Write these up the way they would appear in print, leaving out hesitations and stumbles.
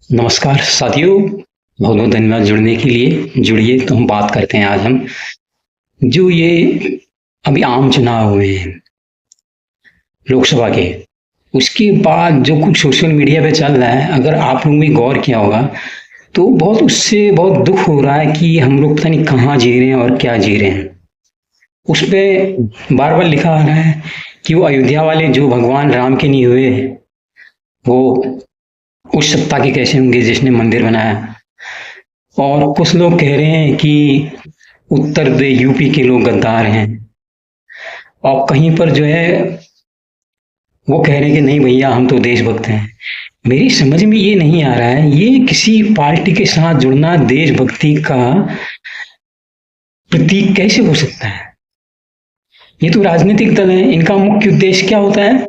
नमस्कार साथियों, बहुत बहुत धन्यवाद जुड़ने के लिए। जुड़िए तो हम बात करते हैं आज हम जो ये अभी आम चुनाव हुए हैं लोकसभा के। उसके बाद जो कुछ सोशल मीडिया पे चल रहा है, अगर आप लोगों ने गौर किया होगा तो बहुत उससे बहुत दुख हो रहा है कि हम लोग पता नहीं कहाँ जी रहे हैं और क्या जी रहे हैं। उस पे बार बार लिखा आ रहा है कि वो अयोध्या वाले जो भगवान राम के नहीं हुए, वो उस सत्ता के कैसे होंगे जिसने मंदिर बनाया। और कुछ लोग कह रहे हैं कि उत्तर प्रदेश यूपी के लोग गद्दार हैं, और कहीं पर जो है वो कह रहे हैं कि नहीं भैया हम तो देशभक्त हैं। मेरी समझ में ये नहीं आ रहा है, ये किसी पार्टी के साथ जुड़ना देशभक्ति का प्रतीक कैसे हो सकता है। ये तो राजनीतिक दल है, इनका मुख्य उद्देश्य क्या होता है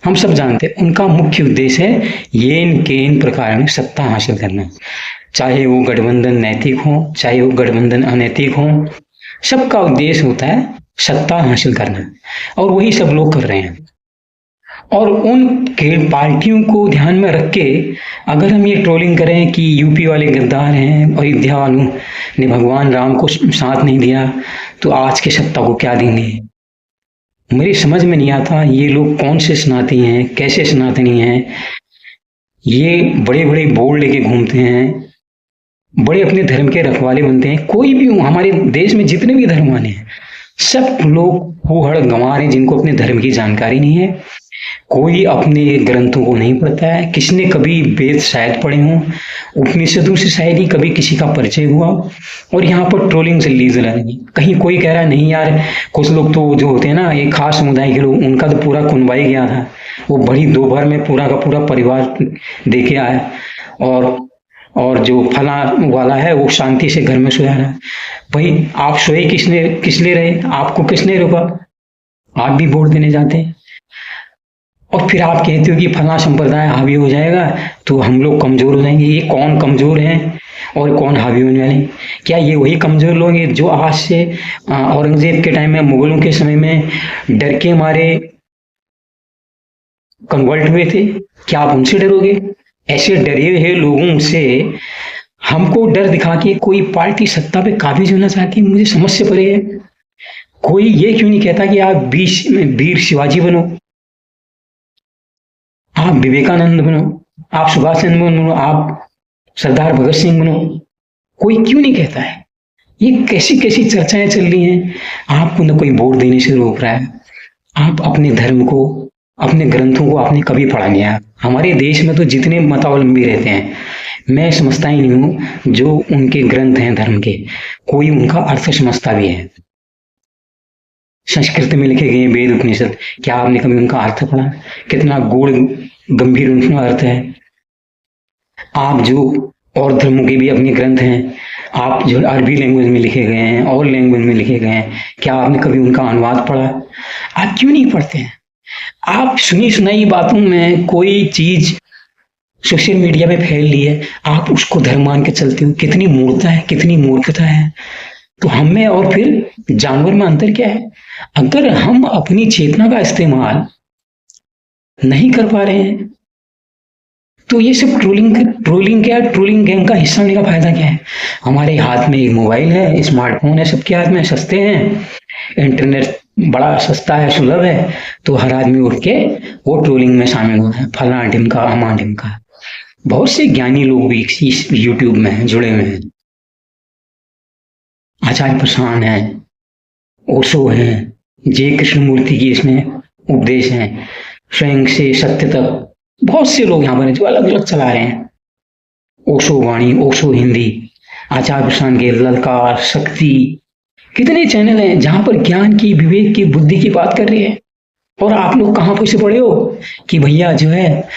हम सब जानते हैं। उनका मुख्य उद्देश्य है ये इनके इन प्रकार में सत्ता हासिल करना, चाहे वो गठबंधन नैतिक हो चाहे वो गठबंधन अनैतिक हो। सबका उद्देश्य होता है सत्ता हासिल करना, और वही सब लोग कर रहे हैं। और उन पार्टियों को ध्यान में रख के अगर हम ये ट्रोलिंग करें कि यूपी वाले गद्दार हैं, अयोध्या वालों ने भगवान राम को साथ नहीं दिया, तो आज के सत्ता को क्या देंगे। मेरी समझ में नहीं आता ये लोग कौन से सनातनी हैं, कैसे सनातनी हैं। ये बड़े बड़े बोर्ड लेके घूमते हैं, बड़े अपने धर्म के रखवाले बनते हैं। कोई भी हो, हमारे देश में जितने भी धर्म वाले हैं सब लोग हूहड़ गंवा रहे हैं, जिनको अपने धर्म की जानकारी नहीं है। कोई अपने ग्रंथों को नहीं पढ़ता है, किसने कभी वेद शायद पढ़े हों, उपनिषदों से शायद ही कभी किसी का परिचय हुआ। और यहाँ पर ट्रोलिंग चल रही। कहीं कोई कह रहा है नहीं यार, कुछ लोग तो जो होते हैं ना एक खास समुदाय के लोग, उनका तो पूरा कुनबा ही गया था, वो बड़ी दोपहर में पूरा का पूरा परिवार देखे आया, और जो फला वाला है वो शांति से घर में सोया रहा। भाई आप सोए किस लिए रहे, आपको किसने रोका। आप भी वोट देने जाते हैं और फिर आप कहते हो कि फला संप्रदाय हावी हो जाएगा तो हम लोग कमजोर हो जाएंगे। ये कौन कमजोर है और कौन हावी होने वाले। क्या ये वही कमजोर लोग हैं जो आज से औरंगजेब के टाइम में, मुगलों के समय में डर के मारे कन्वर्ट हुए थे? क्या आप उनसे डरोगे? ऐसे डरे हुए लोगों से हमको डर दिखा के कोई पार्टी सत्ता पे काबिज होना चाहती है, मुझे समझ से परे है। कोई ये क्यों नहीं कहता कि आप वीर शिवाजी बनो, आप विवेकानंद बनो, आप सुभाष चंद्र बनो, आप सरदार भगत सिंह बनो। कोई क्यों नहीं कहता है। ये कैसी कैसी चर्चाएं चल रही हैं। आपको न कोई वोट देने से रोक रहा है, आप अपने धर्म को, अपने ग्रंथों को आपने कभी पढ़ा नहीं है। हमारे देश में तो जितने मतावलंबी रहते हैं, मैं समझता ही नहीं हूं जो उनके ग्रंथ हैं धर्म के, कोई उनका अर्थ समझता भी है। संस्कृत में लिखे गए वेद उपनिषद, क्या आपने कभी उनका अर्थ पढ़ा? कितना गूढ़ गंभीर उनका अर्थ है। आप जो और धर्मों के भी अपने ग्रंथ हैं, आप जो अरबी लैंग्वेज में लिखे गए हैं और लैंग्वेज में लिखे गए हैं, क्या आपने कभी उनका अनुवाद पढ़ा? आप क्यों नहीं पढ़ते हैं? आप सुनी सुनाई बातों में कोई चीज सोशल मीडिया पे फैल रही है, आप उसको धर्म मान के चलते हो। कितनी मूर्खता है, कितनी मूर्खता है। तो हम में और फिर जानवर में अंतर क्या है? अगर हम अपनी चेतना का इस्तेमाल नहीं कर पा रहे हैं तो ये सब ट्रोलिंग क्या, ट्रोलिंग गैंग का हिस्सा होने का फायदा क्या है। हमारे हाथ में एक मोबाइल है, स्मार्टफोन है, सबके हाथ में, सस्ते हैं, इंटरनेट बड़ा सस्ता है, सुलभ है, तो हर आदमी उठ के वो ट्रोलिंग में शामिल हो है, फला ढिमका अमा ढिमका। बहुत से ज्ञानी लोग भी इस यूट्यूब में जुड़े हुए हैं। आचार्य प्रसाद है, ओशो है, जय कृष्णमूर्ति की इसमें उपदेश है, स्वयं से सत्य तक बहुत से लोग यहाँ पर जो अलग अलग चला रहे हैं। ओशो वाणी, ओशो हिंदी, आचार्य प्रसाद के ललकार, शक्ति, कितने चैनल हैं जहां पर ज्ञान की, विवेक की, बुद्धि की बात कर रही है। और आप लोग कहाँ पर से पढ़े हो कि भैया जो है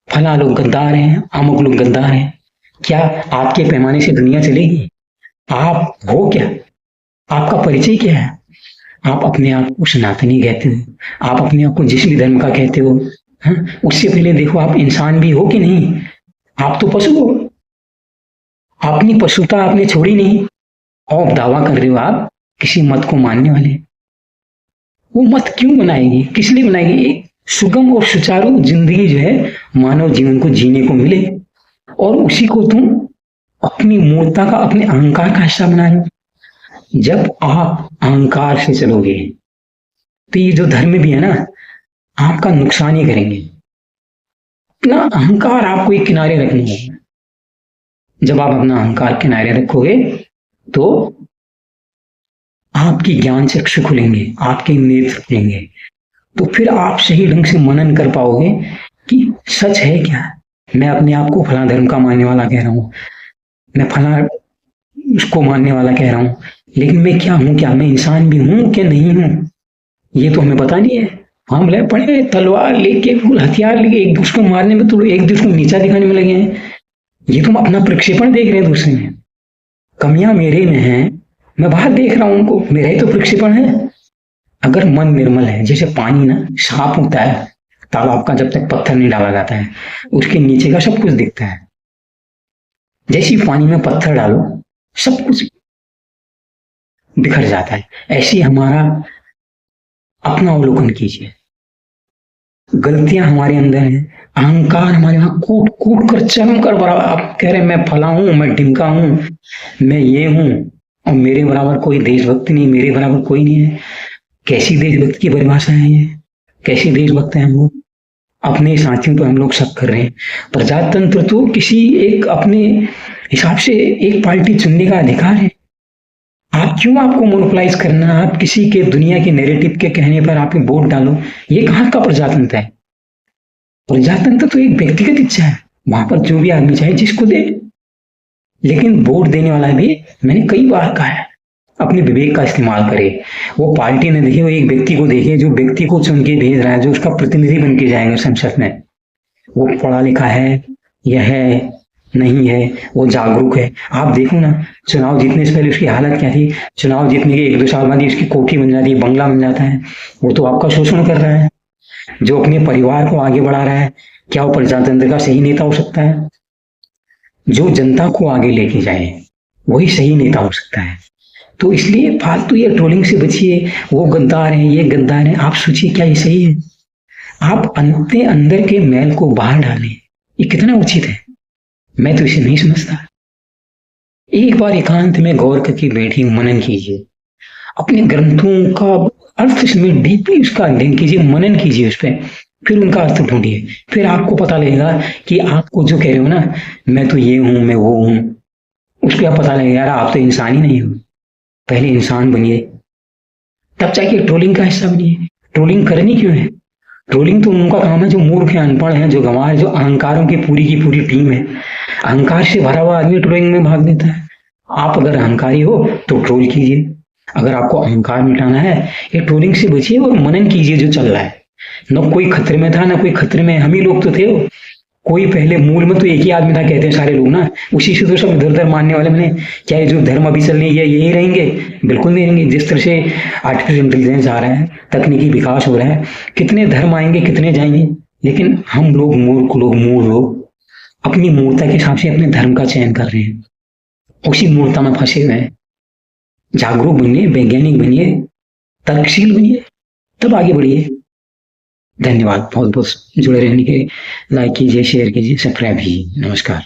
फला लोग गद्दार हैं, अमुक लोग गद्दार हैं। क्या आपके पैमाने से दुनिया चलेगी? आप हो क्या? आपका परिचय क्या है? आप अपने आप को सनातनी कहते हो, आप अपने आप को जिस भी धर्म का कहते हो, हाँ? उससे पहले देखो आप इंसान भी हो कि नहीं। आप तो पशु हो, अपनी पशुता आपने छोड़ी नहीं, और दावा कर रहे हो आप किसी मत को मानने वाले। वो मत क्यों बनाएगी, किस लिए बनाएगी? एक सुगम और सुचारू जिंदगी जो है मानव जीवन को जीने को मिले, और उसी को तुम अपनी मूर्ता का, अपने अहंकार का हिस्सा बना रहे हो। जब आप अहंकार से चलोगे तो ये जो धर्म भी है ना, आपका नुकसान ही करेंगे। अपना अहंकार आपको एक किनारे रखना होगा। जब आप अपना अहंकार किनारे रखोगे तो आपकी ज्ञान चक्षु खुलेंगे, आपके नेत्र खुलेंगे, तो फिर आप सही ढंग से मनन कर पाओगे कि सच है क्या। मैं अपने आप को फला धर्म का मानने वाला कह रहा हूँ, मैं फला उसको मानने वाला कह रहा हूँ, लेकिन मैं क्या हूँ, क्या मैं इंसान भी हूँ क्या नहीं हूँ, ये तो हमें पता नहीं है। हम लगे पड़े तलवार लेके, हथियार लेके एक दूसरे को मारने में, तो एक दूसरे को नीचा दिखाने में लगे हैं। ये तुम अपना प्रक्षेपण देख रहे हैं दूसरे में, कमियां मेरे में हैं, मैं बाहर देख रहा हूं उनको, मेरा ही तो प्रक्षेपण है। अगर मन निर्मल है, जैसे पानी ना साफ होता है तालाब का, जब तक पत्थर नहीं डाला जाता है उसके नीचे का सब कुछ दिखता है। जैसे ही पानी में पत्थर डालो सब कुछ बिखर जाता है। ऐसे ही हमारा अपना अवलोकन कीजिए। गलतियां हमारे अंदर हैं, अहंकार हमारे यहाँ कूट कूट कर चरम कर बराबर। आप कह रहे हैं मैं फला हूं, मैं ढिमका हूं, मैं ये हूं, और मेरे बराबर कोई देशभक्त नहीं, मेरे बराबर कोई नहीं है। कैसी देशभक्त की परिभाषा है ये, कैसी देशभक्त है हम लोग। अपने साथियों पर हम लोग शक कर रहे हैं। प्रजातंत्र तो किसी एक अपने हिसाब से एक पार्टी चुनने का अधिकार है। आप क्यों आपको मोनोपलाइज करना, आप किसी के दुनिया के नैरेटिव के कहने पर आप वोट डालो, ये कहाँ का प्रजातंत्र है। प्रजातंत्र तो एक व्यक्तिगत इच्छा है, वहां पर जो भी आदमी चाहे जिसको दे। लेकिन वोट देने वाला भी, मैंने कई बार कहा है, अपने विवेक का इस्तेमाल करे। वो पार्टी ने देखे, वो एक व्यक्ति को देखे जो व्यक्ति को चुन के भेज रहा है, जो उसका प्रतिनिधि बन के जाएगा संसद में। वो पढ़ा लिखा है या है नहीं है, वो जागरूक है। आप देखो ना, चुनाव जीतने से पहले उसकी हालत क्या थी, चुनाव जीतने के 1-2 साल बाद ही उसकी कोठी बन जाती है, बंगला बन जाता है। वो तो आपका शोषण कर रहा है। जो अपने परिवार को आगे बढ़ा रहा है, क्या वो प्रजातंत्र का सही नेता हो सकता है। जो जनता को आगे लेके जाए वही सही नेता हो सकता है। तो इसलिए फालतू ये ट्रोलिंग से बचिए, वो गद्दार है, ये गद्दार है। आप सोचिए क्या ये सही है। आप अपने अंदर के मैल को बाहर डालें, ये कितना उचित है। मैं तो इसे नहीं समझता। एक बार एकांत में गौर करके बैठिए, मनन कीजिए, अपने ग्रंथों का अर्थ में डीपली उसका अध्ययन कीजिए, मनन कीजिए उस पर, फिर उनका अर्थ ढूंढिए। फिर आपको पता लगेगा कि आपको जो कह रहे हो ना, मैं तो ये हूं, मैं वो हूं, उसके आप पता लगेगा यार आप तो इंसान ही नहीं हो। पहले इंसान बनिए, तब जाके ट्रोलिंग का हिस्सा बनिए। ट्रोलिंग करनी क्यों है। ट्रोलिंग तो उनका काम है जो मूर्ख है, अनपढ़ है, जो गंवार है, जो अहंकारों की पूरी टीम है। अहंकार से भरा हुआ आदमी ट्रोलिंग में भाग देता है। आप अगर अहंकारी हो तो ट्रोल कीजिए। अगर आपको अहंकार मिटाना है, ये ट्रोलिंग से बचिए और मनन कीजिए जो चल रहा है। न कोई खतरे में था, ना कोई खतरे में, हम ही लोग तो थे। कोई पहले मूल में तो एक ही आदमी था, कहते हैं सारे लोग ना, उसी से तो सब इधर उधर मानने वाले बने। क्या ये जो धर्म अभी चल रही है यही रहेंगे? बिल्कुल नहीं रहेंगे। जिस तरह से आर्टिफिशियल इंटेलिजेंस आ रहा है, तकनीकी विकास हो रहा है, कितने धर्म आएंगे, कितने जाएंगे। लेकिन हम लोग मूर्ख लोग, मूल लोग अपनी मूर्ता के हिसाब से अपने धर्म का चयन कर रहे हैं, उसी मूर्ता में फंसे हुए हैं। जागरूक बनिए, वैज्ञानिक बनिए, तर्कशील बनिए, तब आगे बढ़िए। धन्यवाद बहुत बहुत जुड़े रहने के। लाइक कीजिए, शेयर कीजिए, सब्सक्राइब कीजिए। नमस्कार।